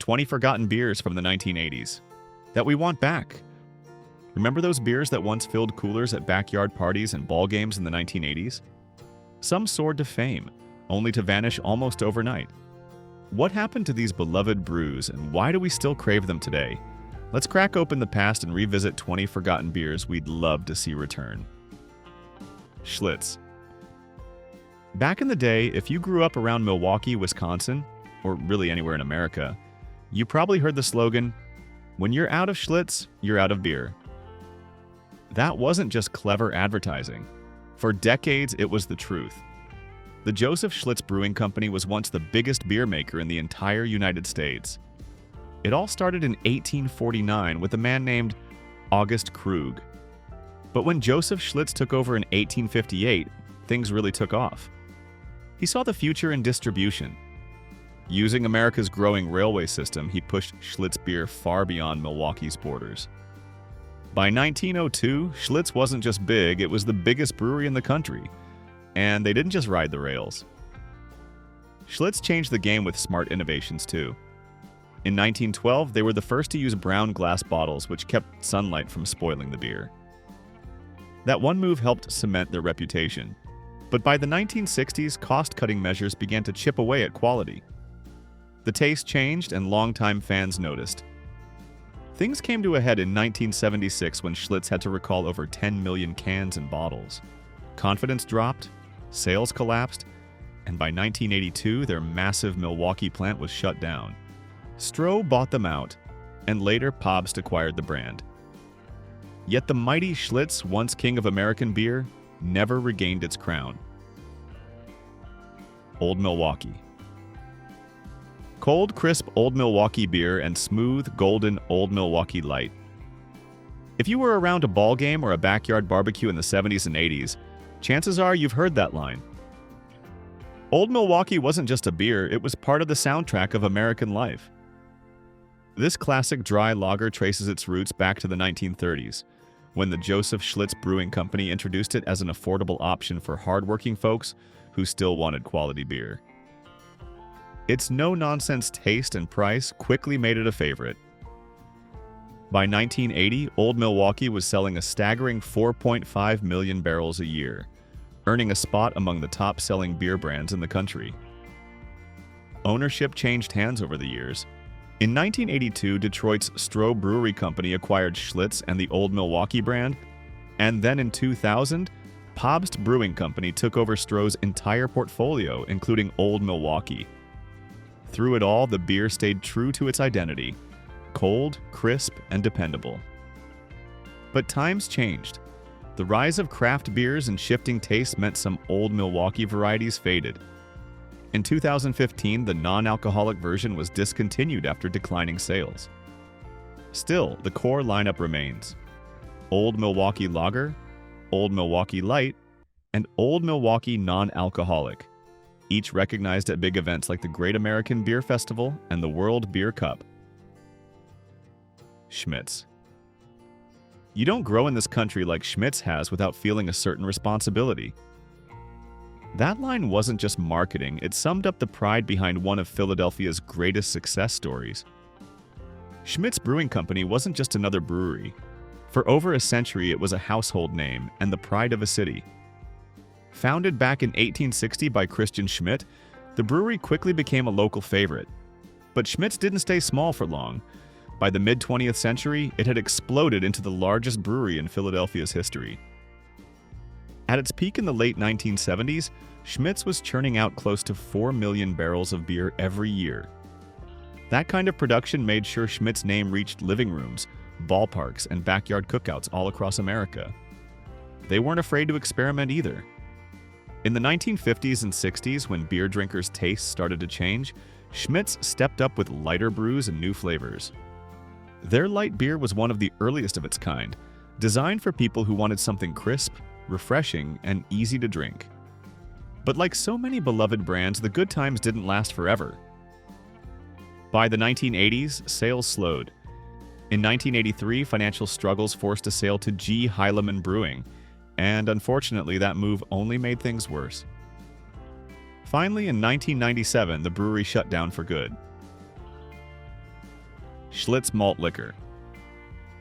20 forgotten beers from the 1980s that we want back. Remember those beers that once filled coolers at backyard parties and ball games in the 1980s? Some soared to fame, only to vanish almost overnight. What happened to these beloved brews, and why do we still crave them today? Let's crack open the past and revisit 20 forgotten beers we'd love to see return. Schlitz. Back in the day, if you grew up around Milwaukee, Wisconsin, or really anywhere in America, you probably heard the slogan, "When you're out of Schlitz, you're out of beer." That wasn't just clever advertising. For decades, it was the truth. The Joseph Schlitz Brewing Company was once the biggest beer maker in the entire United States. It all started in 1849 with a man named August Krug. But when Joseph Schlitz took over in 1858, things really took off. He saw the future in distribution. Using America's growing railway system, he pushed Schlitz beer far beyond Milwaukee's borders. By 1902, Schlitz wasn't just big, it was the biggest brewery in the country. And they didn't just ride the rails. Schlitz changed the game with smart innovations too. In 1912, they were the first to use brown glass bottles, which kept sunlight from spoiling the beer. That one move helped cement their reputation. But by the 1960s, cost-cutting measures began to chip away at quality. The taste changed, and longtime fans noticed. Things came to a head in 1976 when Schlitz had to recall over 10 million cans and bottles. Confidence dropped, sales collapsed, and by 1982, their massive Milwaukee plant was shut down. Stroh bought them out, and later Pabst acquired the brand. Yet the mighty Schlitz, once king of American beer, never regained its crown. Old Milwaukee. Cold, crisp Old Milwaukee beer and smooth, golden Old Milwaukee Light. If you were around a ball game or a backyard barbecue in the 70s and 80s, chances are you've heard that line. Old Milwaukee wasn't just a beer, it was part of the soundtrack of American life. This classic dry lager traces its roots back to the 1930s, when the Joseph Schlitz Brewing Company introduced it as an affordable option for hardworking folks who still wanted quality beer. Its no-nonsense taste and price quickly made it a favorite. By 1980, Old Milwaukee was selling a staggering 4.5 million barrels a year, earning a spot among the top-selling beer brands in the country. Ownership changed hands over the years. In 1982, Detroit's Stroh Brewery Company acquired Schlitz and the Old Milwaukee brand, and then in 2000, Pabst Brewing Company took over Stroh's entire portfolio, including Old Milwaukee. Through it all, the beer stayed true to its identity, cold, crisp, and dependable. But times changed. The rise of craft beers and shifting tastes meant some Old Milwaukee varieties faded. In 2015, the non-alcoholic version was discontinued after declining sales. Still, the core lineup remains: Old Milwaukee Lager, Old Milwaukee Light, and Old Milwaukee Non-Alcoholic, each recognized at big events like the Great American Beer Festival and the World Beer Cup. Schmidt's. You don't grow in this country like Schmidt's has without feeling a certain responsibility. That line wasn't just marketing, it summed up the pride behind one of Philadelphia's greatest success stories. Schmidt's Brewing Company wasn't just another brewery. For over a century, it was a household name and the pride of a city. Founded back in 1860 by Christian Schmidt, the brewery quickly became a local favorite. But Schmidt's didn't stay small for long. By the mid-20th century, it had exploded into the largest brewery in Philadelphia's history. At its peak in the late 1970s, Schmidt's was churning out close to 4 million barrels of beer every year. That kind of production made sure Schmidt's name reached living rooms, ballparks, and backyard cookouts all across America. They weren't afraid to experiment either. In the 1950s and 60s, when beer drinkers' tastes started to change, Schmidt's stepped up with lighter brews and new flavors. Their light beer was one of the earliest of its kind, designed for people who wanted something crisp, refreshing, and easy to drink. But like so many beloved brands, the good times didn't last forever. By the 1980s, sales slowed. In 1983, financial struggles forced a sale to G. Heilemann Brewing, and unfortunately, that move only made things worse. Finally, in 1997, the brewery shut down for good. Schlitz malt liquor.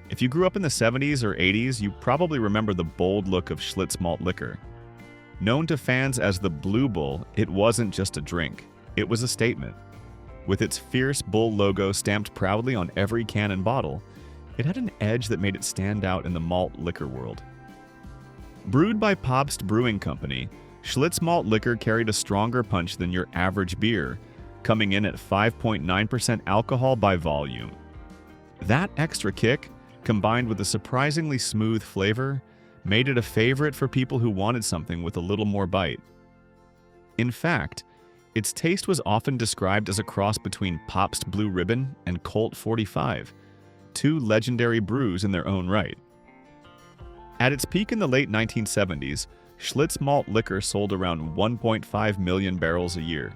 If you grew up in the 70s or 80s, you probably remember the bold look of Schlitz malt liquor. Known to fans as the Blue Bull, it wasn't just a drink, it was a statement. With its fierce bull logo stamped proudly on every can and bottle, it had an edge that made it stand out in the malt liquor world. Brewed by Pabst Brewing Company, Schlitz malt liquor carried a stronger punch than your average beer, coming in at 5.9% alcohol by volume. That extra kick, combined with a surprisingly smooth flavor, made it a favorite for people who wanted something with a little more bite. In fact, its taste was often described as a cross between Pabst Blue Ribbon and Colt 45, two legendary brews in their own right. At its peak in the late 1970s, Schlitz malt liquor sold around 1.5 million barrels a year.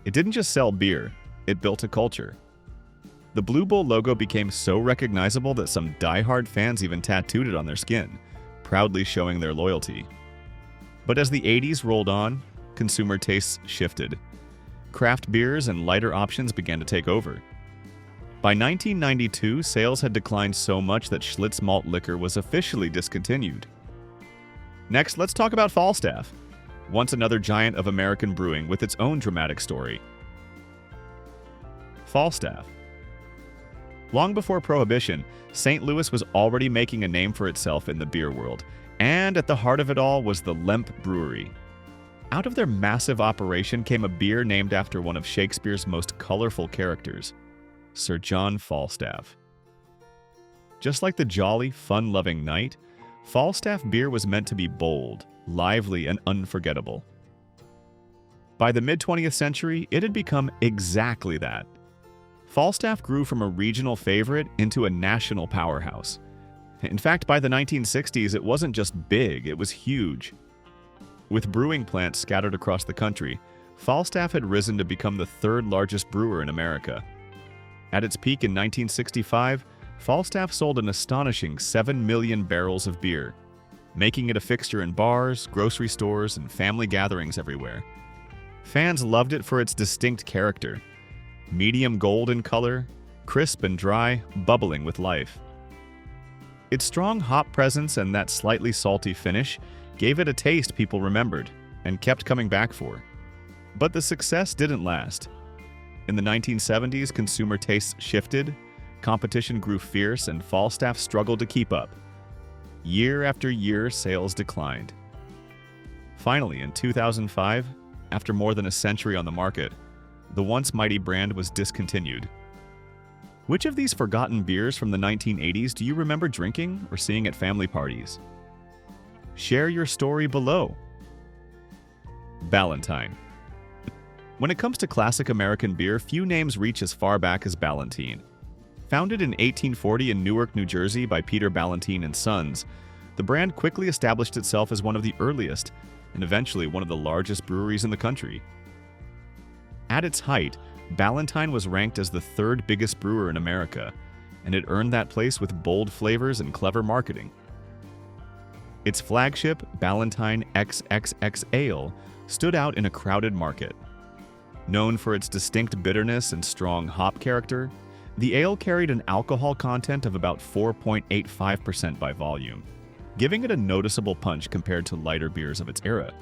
It didn't just sell beer, it built a culture. The Blue Bull logo became so recognizable that some die-hard fans even tattooed it on their skin, proudly showing their loyalty. But as the 80s rolled on, consumer tastes shifted. Craft beers and lighter options began to take over. By 1992, sales had declined so much that Schlitz malt liquor was officially discontinued. Next, let's talk about Falstaff, once another giant of American brewing with its own dramatic story. Falstaff. Long before Prohibition, St. Louis was already making a name for itself in the beer world, and at the heart of it all was the Lemp Brewery. Out of their massive operation came a beer named after one of Shakespeare's most colorful characters, Sir John Falstaff. Just like the jolly, fun-loving knight, Falstaff beer was meant to be bold, lively, and unforgettable. By the mid-20th century, it had become exactly that. Falstaff grew from a regional favorite into a national powerhouse. In fact, by the 1960s, it wasn't just big, it was huge. With brewing plants scattered across the country, Falstaff had risen to become the third largest brewer in America. At its peak in 1965, Falstaff sold an astonishing 7 million barrels of beer, making it a fixture in bars, grocery stores, and family gatherings everywhere. Fans loved it for its distinct character. Medium gold in color, crisp and dry, bubbling with life. Its strong hop presence and that slightly salty finish gave it a taste people remembered and kept coming back for. But the success didn't last. In the 1970s, consumer tastes shifted, competition grew fierce, and Falstaff struggled to keep up. Year after year, sales declined. Finally, in 2005, after more than a century on the market, the once mighty brand was discontinued. Which of these forgotten beers from the 1980s do you remember drinking or seeing at family parties? Share your story below. Ballantine. When it comes to classic American beer, few names reach as far back as Ballantine. Founded in 1840 in Newark, New Jersey by Peter Ballantine and Sons, the brand quickly established itself as one of the earliest and eventually one of the largest breweries in the country. At its height, Ballantine was ranked as the third biggest brewer in America, and it earned that place with bold flavors and clever marketing. Its flagship, Ballantine XXX Ale, stood out in a crowded market. Known for its distinct bitterness and strong hop character, the ale carried an alcohol content of about 4.85% by volume, giving it a noticeable punch compared to lighter beers of its era.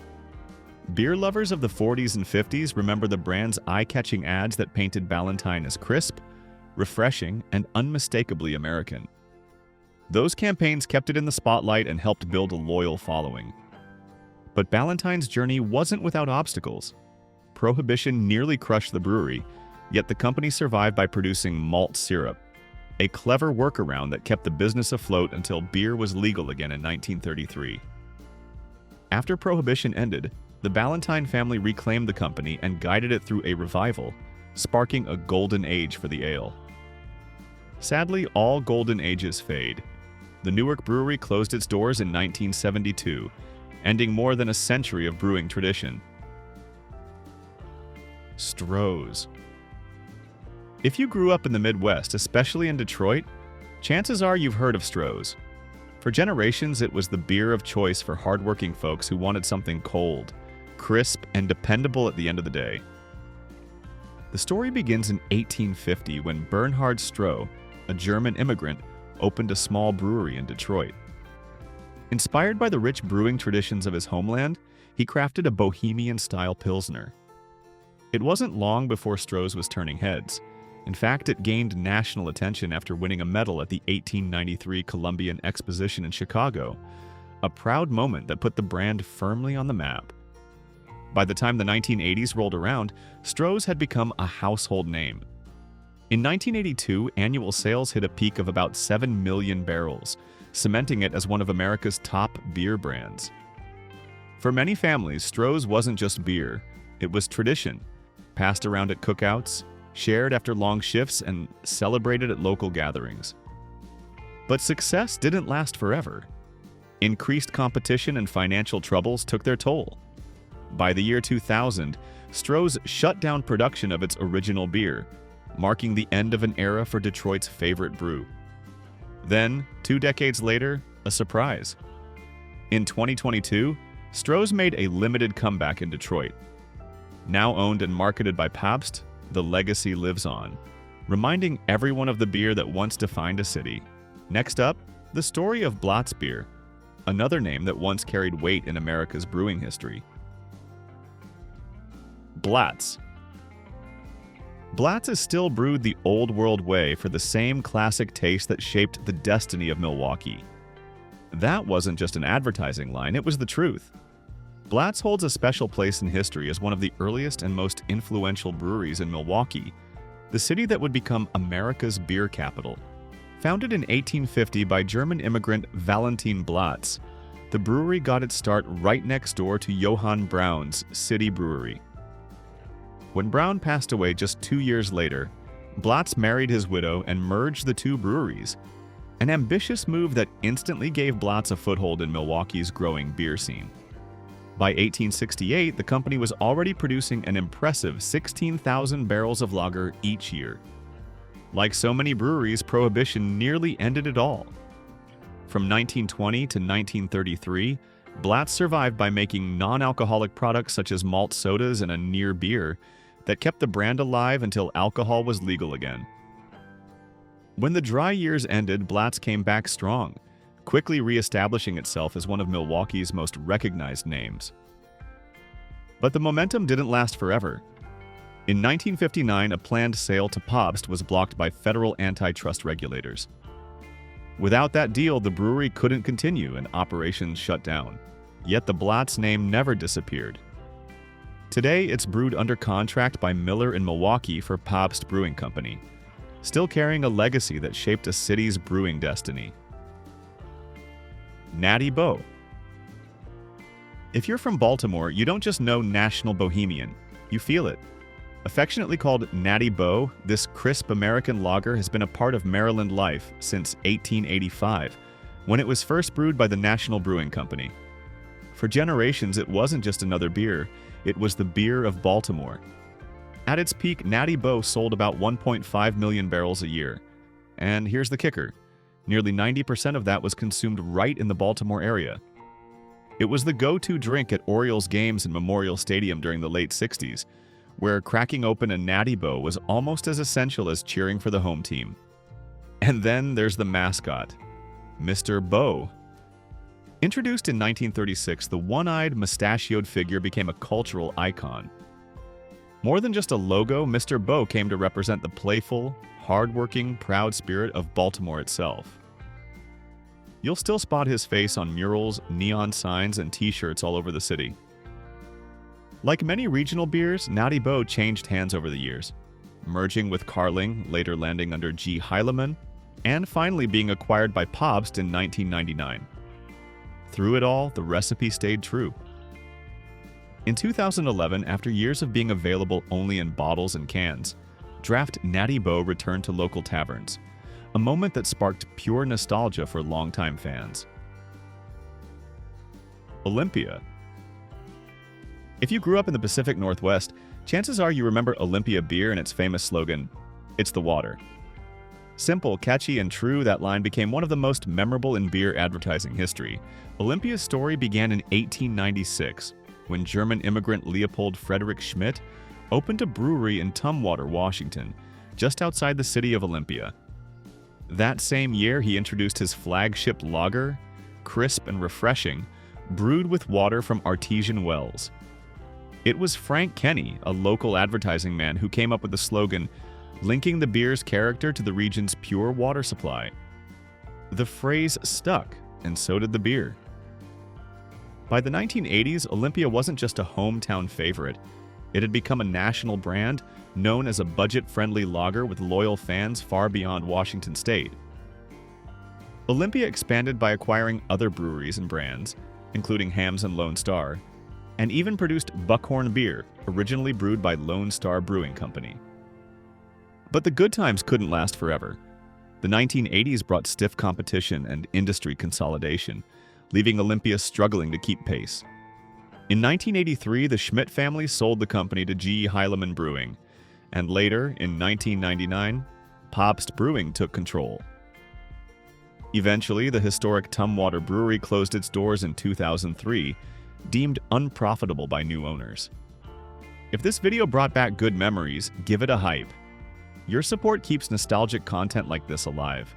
Beer lovers of the 40s and 50s remember the brand's eye-catching ads that painted Ballantine as crisp, refreshing, and unmistakably American. Those campaigns kept it in the spotlight and helped build a loyal following. But Ballantine's journey wasn't without obstacles. Prohibition nearly crushed the brewery, yet the company survived by producing malt syrup, a clever workaround that kept the business afloat until beer was legal again in 1933. After Prohibition ended, the Ballantine family reclaimed the company and guided it through a revival, sparking a golden age for the ale. Sadly, all golden ages fade. The Newark Brewery closed its doors in 1972, ending more than a century of brewing tradition. Stroh's. If you grew up in the Midwest, especially in Detroit, chances are you've heard of Stroh's. For generations, it was the beer of choice for hardworking folks who wanted something cold, crisp, and dependable at the end of the day. The story begins in 1850 when Bernhard Stroh, a German immigrant, opened a small brewery in Detroit. Inspired by the rich brewing traditions of his homeland, he crafted a bohemian-style Pilsner. It wasn't long before Stroh's was turning heads. In fact, it gained national attention after winning a medal at the 1893 Columbian Exposition in Chicago, a proud moment that put the brand firmly on the map. By the time the 1980s rolled around, Stroh's had become a household name. In 1982, annual sales hit a peak of about 7 million barrels, cementing it as one of America's top beer brands. For many families, Stroh's wasn't just beer, it was tradition, passed around at cookouts, shared after long shifts, and celebrated at local gatherings. But success didn't last forever. Increased competition and financial troubles took their toll. By the year 2000, Stroh's shut down production of its original beer, marking the end of an era for Detroit's favorite brew. Then, 2 decades later, a surprise. In 2022, Stroh's made a limited comeback in Detroit. Now owned and marketed by Pabst, the legacy lives on, reminding everyone of the beer that once defined a city. Next up, the story of Blatz beer, another name that once carried weight in America's brewing history. Blatz. Blatz is still brewed the old world way for the same classic taste that shaped the destiny of Milwaukee. That wasn't just an advertising line, it was the truth. Blatz holds a special place in history as one of the earliest and most influential breweries in Milwaukee, the city that would become America's beer capital. Founded in 1850 by German immigrant Ballantine Blatz, the brewery got its start right next door to Johann Braun's City Brewery. When Braun passed away just 2 years later, Blatz married his widow and merged the two breweries, an ambitious move that instantly gave Blatz a foothold in Milwaukee's growing beer scene. By 1868, the company was already producing an impressive 16,000 barrels of lager each year. Like so many breweries, Prohibition nearly ended it all. From 1920 to 1933, Blatz survived by making non-alcoholic products such as malt sodas and a near beer that kept the brand alive until alcohol was legal again. When the dry years ended, Blatz came back strong, quickly re-establishing itself as one of Milwaukee's most recognized names. But the momentum didn't last forever. In 1959, a planned sale to Pabst was blocked by federal antitrust regulators. Without that deal, the brewery couldn't continue and operations shut down. Yet the Blatz name never disappeared. Today, it's brewed under contract by Miller in Milwaukee for Pabst Brewing Company, still carrying a legacy that shaped a city's brewing destiny. Natty Boh. If you're from Baltimore, you don't just know National Bohemian, you feel it. Affectionately called Natty Boh, this crisp American lager has been a part of Maryland life since 1885, when it was first brewed by the National Brewing Company. For generations, it wasn't just another beer, it was the beer of Baltimore. At its peak, Natty Boh sold about 1.5 million barrels a year. And here's the kicker. Nearly 90% of that was consumed right in the Baltimore area. It was the go-to drink at Orioles games in Memorial Stadium during the late 60s, where cracking open a Natty Boh was almost as essential as cheering for the home team. And then there's the mascot, Mr. Boh. Introduced in 1936, the one-eyed, mustachioed figure became a cultural icon. More than just a logo, Mr. Boh came to represent the playful, hard-working, proud spirit of Baltimore itself. You'll still spot his face on murals, neon signs, and t-shirts all over the city. Like many regional beers, Natty Boh changed hands over the years, merging with Carling, later landing under G. Heilemann, and finally being acquired by Pabst in 1999. Through it all, the recipe stayed true. In 2011, after years of being available only in bottles and cans, draft Natty Boh returned to local taverns, a moment that sparked pure nostalgia for longtime fans. Olympia. If you grew up in the Pacific Northwest, chances are you remember Olympia beer and its famous slogan, "It's the water." Simple, catchy, and true, that line became one of the most memorable in beer advertising history. Olympia's story began in 1896, when German immigrant Leopold Friedrich Schmidt opened a brewery in Tumwater, Washington, just outside the city of Olympia. That same year, he introduced his flagship lager, crisp and refreshing, brewed with water from artesian wells. It was Frank Kenny, a local advertising man, who came up with the slogan, linking the beer's character to the region's pure water supply. The phrase stuck, and so did the beer. By the 1980s, Olympia wasn't just a hometown favorite. It had become a national brand, known as a budget-friendly lager with loyal fans far beyond Washington state. Olympia expanded by acquiring other breweries and brands, including Hamm's and Lone Star, and even produced Buckhorn beer, originally brewed by Lone Star Brewing Company. But the good times couldn't last forever. The 1980s brought stiff competition and industry consolidation, leaving Olympia struggling to keep pace. In 1983, the Schmidt family sold the company to G. Heilemann Brewing, and later, in 1999, Pabst Brewing took control. Eventually, the historic Tumwater Brewery closed its doors in 2003, deemed unprofitable by new owners. If this video brought back good memories, give it a hype. Your support keeps nostalgic content like this alive.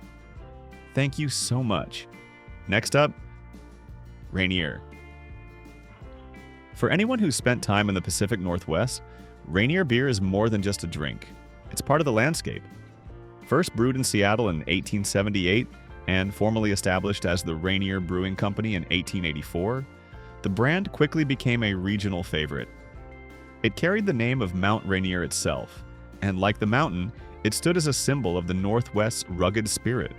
Thank you so much. Next up, Rainier. For anyone who's spent time in the Pacific Northwest, Rainier beer is more than just a drink. It's part of the landscape. First brewed in Seattle in 1878 and formally established as the Rainier Brewing Company in 1884, the brand quickly became a regional favorite. It carried the name of Mount Rainier itself, and like the mountain, it stood as a symbol of the Northwest's rugged spirit.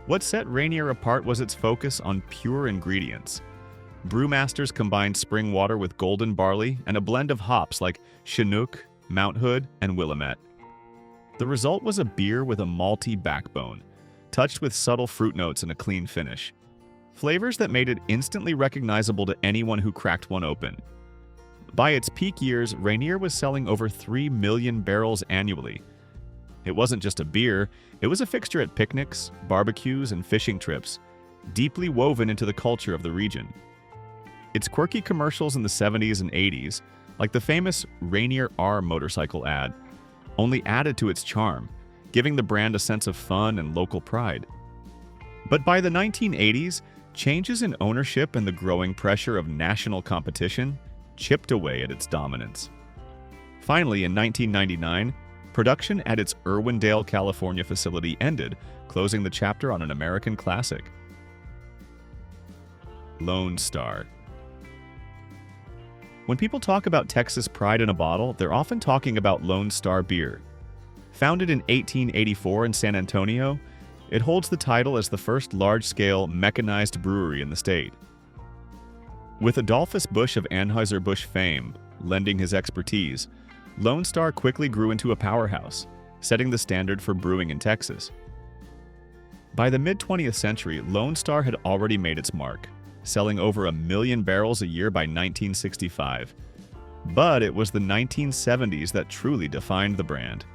What set Rainier apart was its focus on pure ingredients. Brewmasters combined spring water with golden barley and a blend of hops like Chinook, Mount Hood, and Willamette. The result was a beer with a malty backbone, touched with subtle fruit notes and a clean finish. Flavors that made it instantly recognizable to anyone who cracked one open. By its peak years, Rainier was selling over 3 million barrels annually. It wasn't just a beer, it was a fixture at picnics, barbecues, and fishing trips, deeply woven into the culture of the region. Its quirky commercials in the 70s and 80s, like the famous Rainier R motorcycle ad, only added to its charm, giving the brand a sense of fun and local pride. But by the 1980s, changes in ownership and the growing pressure of national competition chipped away at its dominance. Finally, in 1999, production at its Irwindale, California facility ended, closing the chapter on an American classic. Lone Star. When people talk about Texas pride in a bottle, they're often talking about Lone Star beer. Founded in 1884 in San Antonio, it holds the title as the first large-scale mechanized brewery in the state. With Adolphus Busch of Anheuser-Busch fame lending his expertise, Lone Star quickly grew into a powerhouse, setting the standard for brewing in Texas. By the mid-20th century, Lone Star had already made its mark, selling over 1 million barrels a year by 1965. But it was the 1970s that truly defined the brand.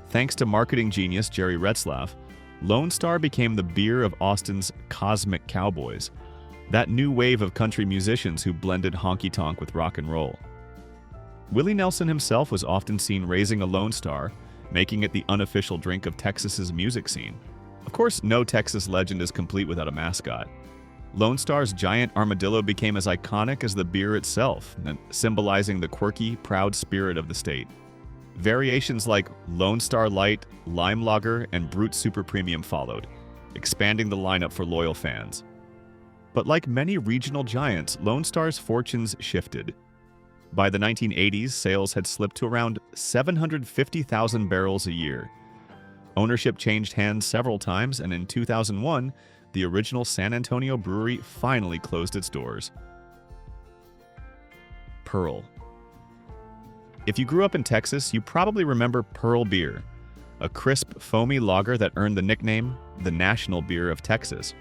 Thanks to marketing genius Jerry Retzlaff, Lone Star became the beer of Austin's Cosmic Cowboys, that new wave of country musicians who blended honky-tonk with rock and roll. Willie Nelson himself was often seen raising a Lone Star, making it the unofficial drink of Texas's music scene. Of course, no Texas legend is complete without a mascot. Lone Star's giant armadillo became as iconic as the beer itself, symbolizing the quirky, proud spirit of the state. Variations like Lone Star Light, Lime Lager, and Brut Super Premium followed, expanding the lineup for loyal fans. But like many regional giants, Lone Star's fortunes shifted. By the 1980s, sales had slipped to around 750,000 barrels a year. Ownership changed hands several times, and in 2001, the original San Antonio brewery finally closed its doors. Pearl. If you grew up in Texas, you probably remember Pearl beer, a crisp, foamy lager that earned the nickname the National Beer of Texas.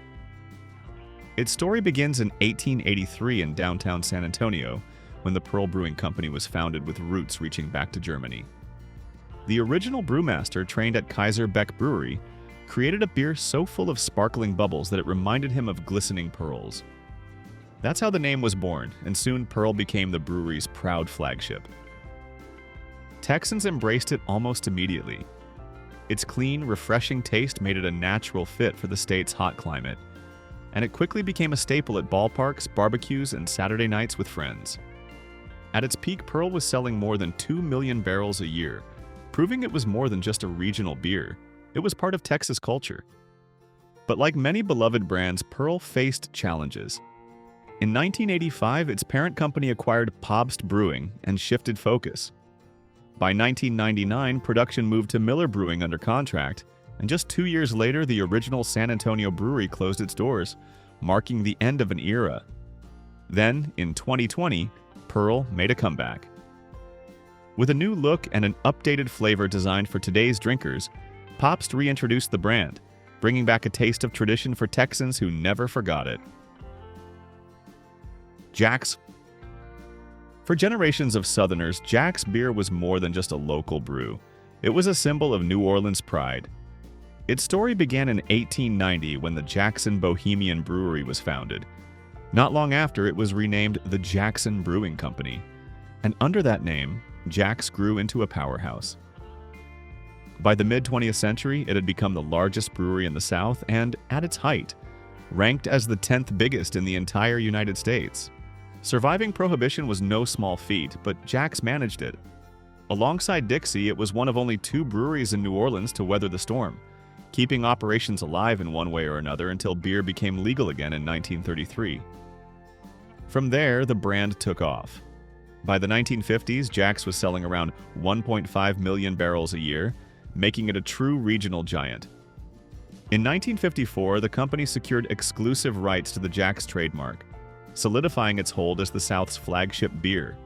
Its story begins in 1883 in downtown San Antonio, when the Pearl Brewing Company was founded with roots reaching back to Germany. The original brewmaster, trained at Kaiser Beck Brewery, created a beer so full of sparkling bubbles that it reminded him of glistening pearls. That's how the name was born, and soon Pearl became the brewery's proud flagship. Texans embraced it almost immediately. Its clean, refreshing taste made it a natural fit for the state's hot climate, and it quickly became a staple at ballparks, barbecues, and Saturday nights with friends. At its peak, Pearl was selling more than 2 million barrels a year, proving it was more than just a regional beer. It was part of Texas culture. But like many beloved brands, Pearl faced challenges. In 1985, its parent company acquired Pobst Brewing and shifted focus. By 1999, production moved to Miller Brewing under contract, and just 2 years later, the original San Antonio brewery closed its doors, marking the end of an era. Then, in 2020, Pearl made a comeback. With a new look and an updated flavor designed for today's drinkers, Pobst reintroduced the brand, bringing back a taste of tradition for Texans who never forgot it. Jack's. For generations of Southerners, Jack's beer was more than just a local brew. It was a symbol of New Orleans pride. Its story began in 1890 when the Jackson Bohemian Brewery was founded. Not long after, it was renamed the Jackson Brewing Company, and under that name, Jack's grew into a powerhouse. By the mid-20th century, it had become the largest brewery in the South and, at its height, ranked as the 10th biggest in the entire United States. Surviving Prohibition was no small feat, but Jack's managed it. Alongside Dixie, it was one of only 2 breweries in New Orleans to weather the storm, keeping operations alive in one way or another until beer became legal again in 1933. From there, the brand took off. By the 1950s, Jack's was selling around 1.5 million barrels a year, making it a true regional giant. In 1954, the company secured exclusive rights to the Jack's trademark, solidifying its hold as the South's flagship beer.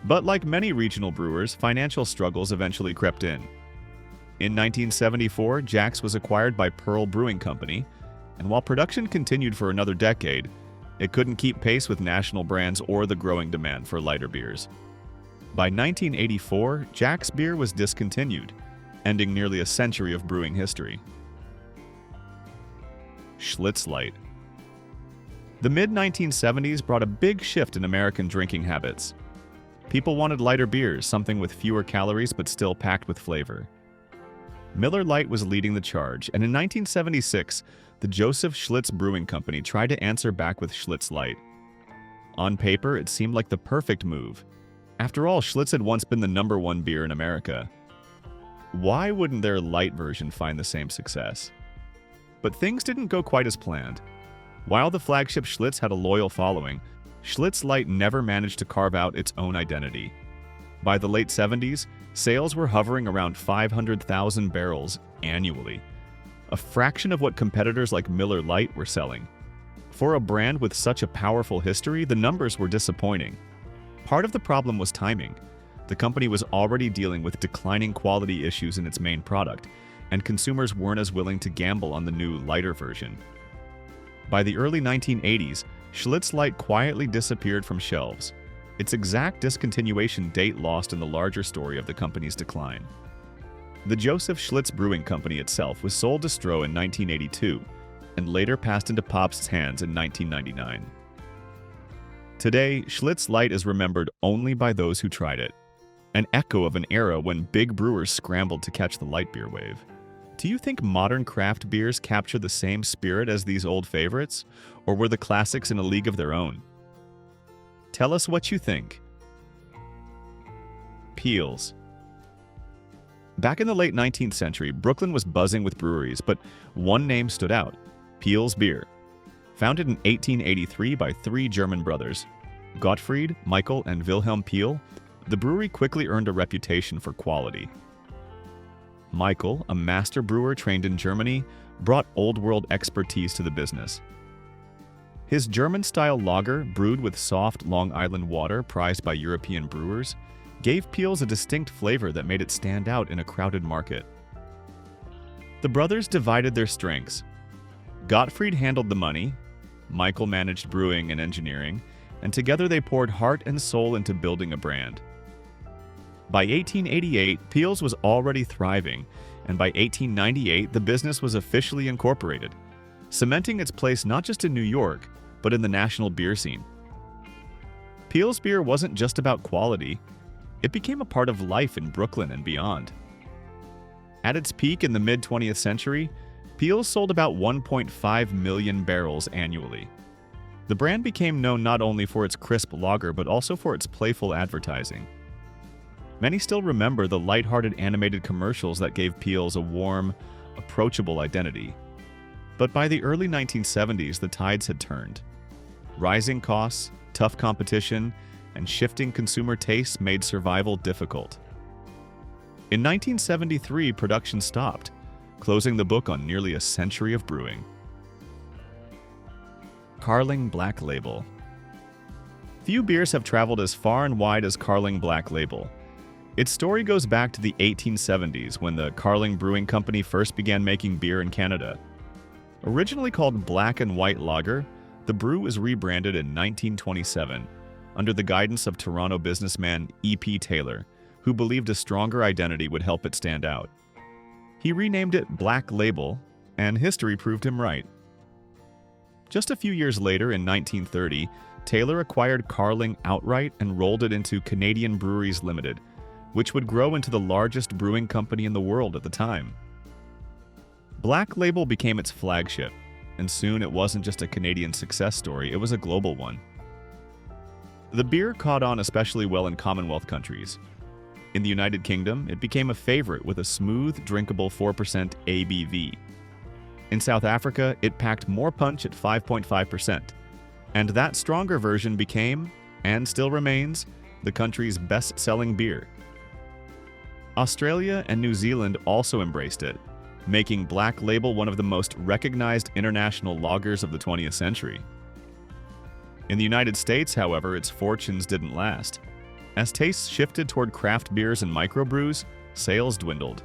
But like many regional brewers, financial struggles eventually crept in. In 1974, Jack's was acquired by Pearl Brewing Company, and while production continued for another decade, it couldn't keep pace with national brands or the growing demand for lighter beers. By 1984, Jack's beer was discontinued, ending nearly a century of brewing history. Schlitz Light. The mid-1970s brought a big shift in American drinking habits. People wanted lighter beers, something with fewer calories but still packed with flavor. Miller Lite was leading the charge, and in 1976, the Joseph Schlitz Brewing Company tried to answer back with Schlitz Light. On paper, it seemed like the perfect move. After all, Schlitz had once been the #1 beer in America. Why wouldn't their light version find the same success? But things didn't go quite as planned. While the flagship Schlitz had a loyal following, Schlitz Light never managed to carve out its own identity. By the late 70s, sales were hovering around 500,000 barrels annually, a fraction of what competitors like Miller Lite were selling. For a brand with such a powerful history, the numbers were disappointing. Part of the problem was timing. The company was already dealing with declining quality issues in its main product, and consumers weren't as willing to gamble on the new, lighter version. By the early 1980s, Schlitz Light quietly disappeared from shelves, its exact discontinuation date lost in the larger story of the company's decline. The Joseph Schlitz Brewing Company itself was sold to Stroh in 1982 and later passed into Pobst's hands in 1999. Today, Schlitz Light is remembered only by those who tried it, an echo of an era when big brewers scrambled to catch the light beer wave. Do you think modern craft beers capture the same spirit as these old favorites, or were the classics in a league of their own? Tell us what you think. Piels. Back in the late 19th century, Brooklyn was buzzing with breweries, but one name stood out: Piels Beer. Founded in 1883 by 3 German brothers, Gottfried, Michael, and Wilhelm Piel, the brewery quickly earned a reputation for quality. Michael, a master brewer trained in Germany, brought old-world expertise to the business. His German-style lager, brewed with soft Long Island water prized by European brewers, gave Piels a distinct flavor that made it stand out in a crowded market. The brothers divided their strengths. Gottfried handled the money, Michael managed brewing and engineering, and together they poured heart and soul into building a brand. By 1888, Piels was already thriving, and by 1898, the business was officially incorporated, cementing its place not just in New York, but in the national beer scene. Piels beer wasn't just about quality, it became a part of life in Brooklyn and beyond. At its peak in the mid-20th century, Piels sold about 1.5 million barrels annually. The brand became known not only for its crisp lager but also for its playful advertising. Many still remember the lighthearted animated commercials that gave Piels a warm, approachable identity. But by the early 1970s, the tides had turned. Rising costs, tough competition, and shifting consumer tastes made survival difficult. In 1973, production stopped, closing the book on nearly a century of brewing. Carling Black Label. Few beers have traveled as far and wide as Carling Black Label. Its story goes back to the 1870s when the Carling Brewing Company first began making beer in Canada. Originally called Black and White Lager, the brew was rebranded in 1927 under the guidance of Toronto businessman E.P. Taylor, who believed a stronger identity would help it stand out. He renamed it Black Label, and history proved him right. Just a few years later, in 1930, Taylor acquired Carling outright and rolled it into Canadian Breweries Limited, which would grow into the largest brewing company in the world at the time. Black Label became its flagship, and soon it wasn't just a Canadian success story, it was a global one. The beer caught on especially well in Commonwealth countries. In the United Kingdom, it became a favorite with a smooth, drinkable 4% ABV. In South Africa, it packed more punch at 5.5%, and that stronger version became, and still remains, the country's best-selling beer. Australia and New Zealand also embraced it, making Black Label one of the most recognized international lagers of the 20th century. In the United States, however, its fortunes didn't last. As tastes shifted toward craft beers and microbrews, sales dwindled.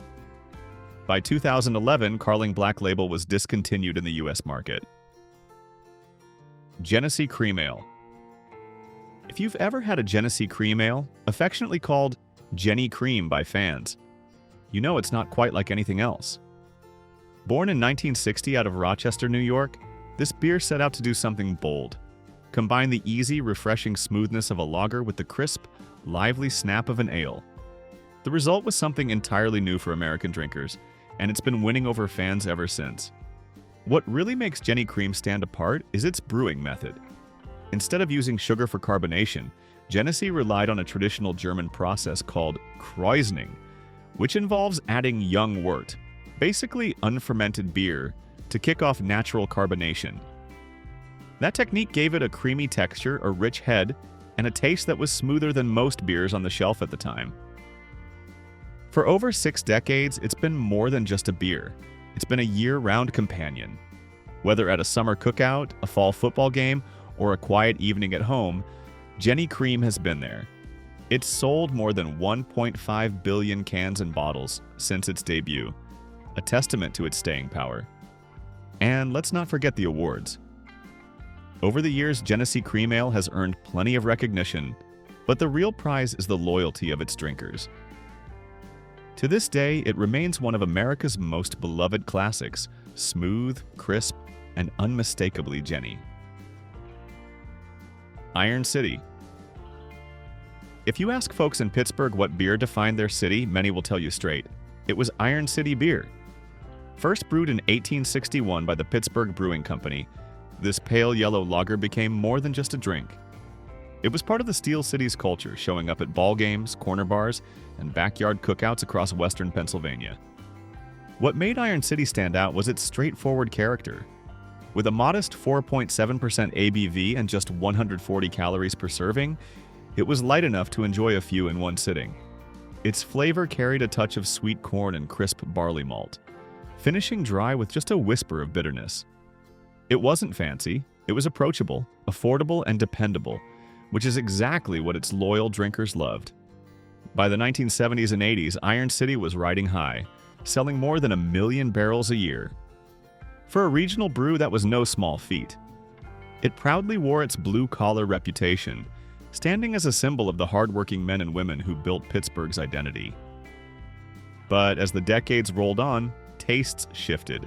By 2011, Carling Black Label was discontinued in the U.S. market. Genesee Cream Ale. If you've ever had a Genesee Cream Ale, affectionately called Genny Cream by fans, you know it's not quite like anything else. Born in 1960 out of Rochester, New York, this beer set out to do something bold. Combine the easy, refreshing smoothness of a lager with the crisp, lively snap of an ale. The result was something entirely new for American drinkers, and it's been winning over fans ever since. What really makes Genny Cream stand apart is its brewing method. Instead of using sugar for carbonation, Genesee relied on a traditional German process called krausening, which involves adding young wort, basically unfermented beer, to kick off natural carbonation. That technique gave it a creamy texture, a rich head, and a taste that was smoother than most beers on the shelf at the time. For over 6 decades, it's been more than just a beer. It's been a year-round companion. Whether at a summer cookout, a fall football game, or a quiet evening at home, Genny Cream has been there. It's sold more than 1.5 billion cans and bottles since its debut, a testament to its staying power. And let's not forget the awards. Over the years, Genesee Cream Ale has earned plenty of recognition, but the real prize is the loyalty of its drinkers. To this day, it remains one of America's most beloved classics, smooth, crisp, and unmistakably Genny. Iron City. If you ask folks in Pittsburgh what beer defined their city, many will tell you straight. It was Iron City beer. First brewed in 1861 by the Pittsburgh Brewing Company, this pale yellow lager became more than just a drink. It was part of the Steel City's culture, showing up at ball games, corner bars, and backyard cookouts across western Pennsylvania. What made Iron City stand out was its straightforward character. With a modest 4.7% ABV and just 140 calories per serving, it was light enough to enjoy a few in one sitting. Its flavor carried a touch of sweet corn and crisp barley malt, finishing dry with just a whisper of bitterness. It wasn't fancy, it was approachable, affordable, and dependable, which is exactly what its loyal drinkers loved. By the 1970s and 80s, Iron City was riding high, selling more than 1 million barrels a year. For a regional brew, that was no small feat. It proudly wore its blue-collar reputation, standing as a symbol of the hardworking men and women who built Pittsburgh's identity. But as the decades rolled on, tastes shifted.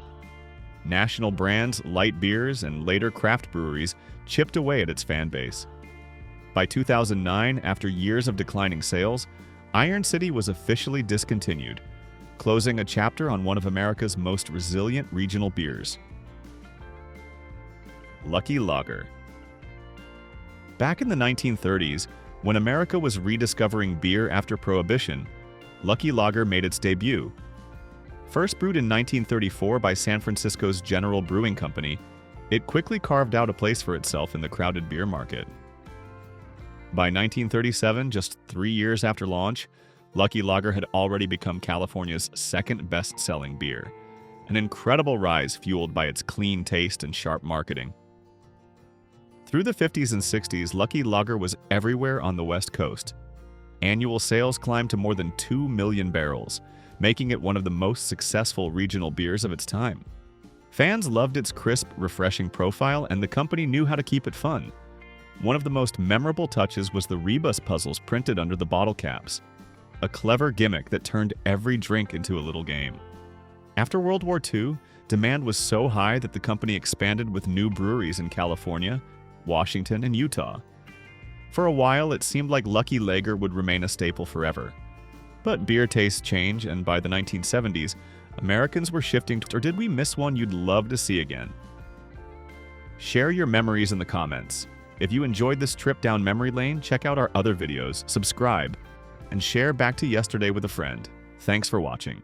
National brands, light beers, and later craft breweries chipped away at its fan base. By 2009, after years of declining sales, Iron City was officially discontinued, closing a chapter on one of America's most resilient regional beers. Lucky Lager. Back in the 1930s, when America was rediscovering beer after Prohibition, Lucky Lager made its debut. First brewed in 1934 by San Francisco's General Brewing Company, it quickly carved out a place for itself in the crowded beer market. By 1937, just 3 years after launch, Lucky Lager had already become California's second best-selling beer, an incredible rise fueled by its clean taste and sharp marketing. Through the 50s and 60s, Lucky Lager was everywhere on the West Coast. Annual sales climbed to more than 2 million barrels, making it one of the most successful regional beers of its time. Fans loved its crisp, refreshing profile, and the company knew how to keep it fun. One of the most memorable touches was the rebus puzzles printed under the bottle caps, a clever gimmick that turned every drink into a little game. After World War II, demand was so high that the company expanded with new breweries in California, Washington, and Utah. For a while, it seemed like Lucky Lager would remain a staple forever. But beer tastes change, and by the 1970s, Americans were shifting or did we miss one you'd love to see again? Share your memories in the comments. If you enjoyed this trip down memory lane, check out our other videos, subscribe, and share Back to Yesterday with a friend. Thanks for watching.